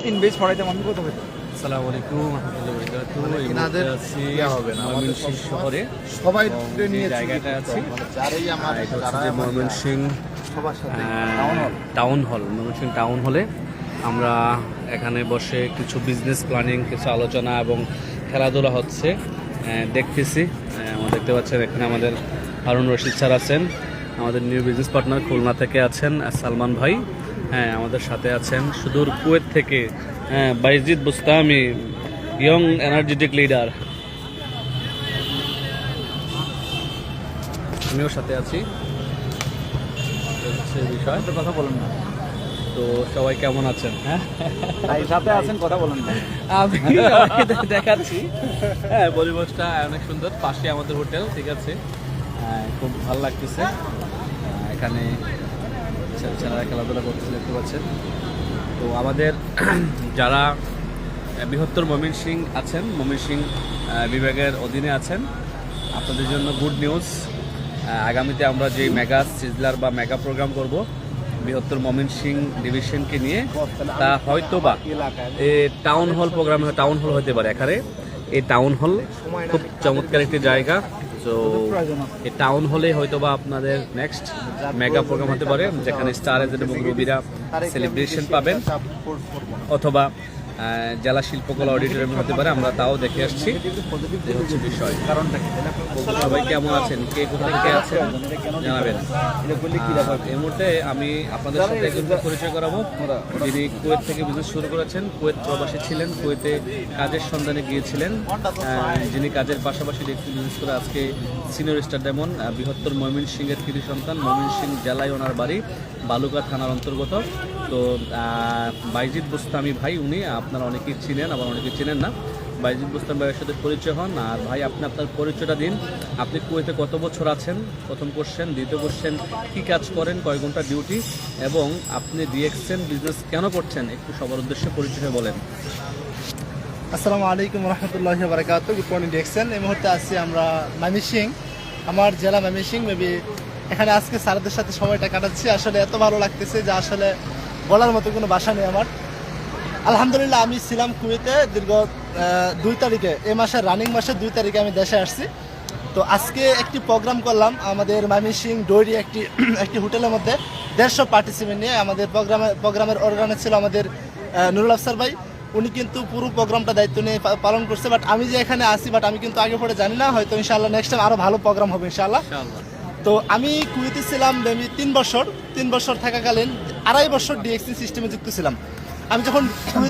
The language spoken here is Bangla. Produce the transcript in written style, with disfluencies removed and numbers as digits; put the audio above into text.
তিন বেজ পড়াইতাম আমি কত পেতাম? আসসালামু আলাইকুম রাহমাতুল্লাহি ওয়া বারাকাতুহু। মানে এই এনাদের মুহূর্তে আছি ইয়া হবে না, আমাদের ময়মনসিংহ শহরে। সবাই এবং যে নিয়ে জায়গাটা আছে যারাই আমার এটা যারা হচ্ছে যে আমার ময়মনসিংহ সবার সাথে town hall. Town hall, Mymensingh town হলে আমরা এখানে বসে কিছু বিজনেস প্ল্যানিং, কিছু আলোচনা এবং খেলাধুলা হচ্ছে দেখতেছি। আমরা দেখতে পাচ্ছেন এখানে আমাদের হারুন রশিদ স্যার আছেন, আমাদের নিউ বিজনেস পার্টনার খুলনা থেকে আছেন সালমান ভাই, হ্যাঁ আমাদের সাথে আছেন সুদূর কুয়েত থেকে Bayazid Bustami, young energetic leader, আমিও সাথে আছি। এই হচ্ছে বিষয়। তো কথা বলেন না, তো সবাই কেমন আছেন? হ্যাঁ ভাই সাথে আছেন, কথা বলেন না। আমি সবাইকে দেখাচ্ছি। হ্যাঁ, পরিবেশটা অনেক সুন্দর, পাশে আমাদের হোটেল, ঠিক আছে, খুব ভালো লাগতেছে। এখানে ছেলেরা খেলাধুলা করতেছে দেখতে পাচ্ছেন। তো আমাদের যারা বৃহত্তর ময়মনসিংহ আছেন, ময়মনসিংহ বিভাগের অধীনে আছেন, আপনাদের জন্য গুড নিউজ। আগামীতে আমরা যে মেগা সিজলার বা মেগা প্রোগ্রাম করব বৃহত্তর ময়মনসিংহ ডিভিশনকে নিয়ে, তা হয়তো বা town hall programme, town hall হতে পারে। এখানে এই টাউন হল খুব চমৎকার একটি জায়গা। তো এই টাউন হলে হয়তো বা আপনাদের নেক্সট মেগা প্রোগ্রাম হতে পারে, যেখানে স্টার এজেন্ট এবং রবিরা সেলিব্রেশন পাবেন, অথবা জেলা শিল্পকলা অডিটোরিয়াম হতে পারে, আমরা তাও দেখে আসছি। এই হচ্ছে বিষয়। কারণটা কি? সবাই কেমন আছেন, কে কোথা থেকে আছেন জানাবেন। এই মুহূর্তে আমি আপনাদের সাথে একজনকে পরিচয় করাবো, যিনি কুয়েত থেকে বিজনেস শুরু করেছেন, কুয়েত প্রবাসী ছিলেন, কুয়েতে কাজের সন্ধানে গিয়েছিলেন, যিনি কাজের পাশাপাশি বিজনেস করে আজকে সিনিয়র স্টার ডায়মন্ড, বৃহত্তর ময়মনসিংহের কৃতি সন্তান, ময়মনসিংহ জেলায় ওনার বাড়ি, বালুকা থানার অন্তর্গত। তো বাইজিদ বুস্তামি ভাই, উনি আপনারা অনেকেই চিনেন, আবার অনেকেই চিনেন না। বাইজিদ বুস্তামি ভাইয়ের সাথে পরিচয় হন। আর ভাই, আপনি আপনার পরিচয়টা দিন। আপনি কুয়েতে কত বছর আছেন? প্রথম কোশ্চেন। দ্বিতীয় কোশ্চেন, কী কাজ করেন, কয় ঘন্টা ডিউটি, এবং আপনি ডিএক্সএন বিজনেস কেন করছেন, একটু সবার উদ্দেশ্যে পরিচয় বলেন। আসসালামু আলাইকুম রহমতুল্লাহি ওয়া বারাকাতুহু। Good morning DXN. এই মুহূর্তে আছি আমরা ময়মনসিংহ, আমার জেলা ময়মনসিংহ। মেবি এখানে আজকে স্যারদের সাথে সময়টা কাটাচ্ছি। আসলে এত ভালো লাগতেছে যে আসলে বলার মতো কোনো ভাষা নেই আমার। আলহামদুলিল্লাহ, আমি ছিলাম কুয়েতে দীর্ঘ 2 তারিখে, এই মাসের রানিং মাসের 2 তারিখে আমি দেশে আসছি। তো আজকে একটি প্রোগ্রাম করলাম আমাদের ময়মনসিংহ ডৈরি একটি হোটেলের মধ্যে 150 পার্টিসিপেন্ট নিয়ে। আমাদের প্রোগ্রামের অর্গানাইজ ছিল আমাদের নুরুল আফসার ভাই। উনি কিন্তু পুরো প্রোগ্রামটা দায়িত্ব নিয়ে পালন করছে। বাট আমি যে এখানে আসি, বাট আমি কিন্তু আগে পরে জানি না, হয়তো ইনশাআল্লাহ নেক্সট টাইম আরও ভালো প্রোগ্রাম হবে ইনশাআল্লাহ। তো আমি কুয়েতে ছিলাম মেবি 3 বছর থাকাকালীন 2.5 বছর ডিএক্সি সিস্টেমে যুক্ত ছিলাম। আমি যখন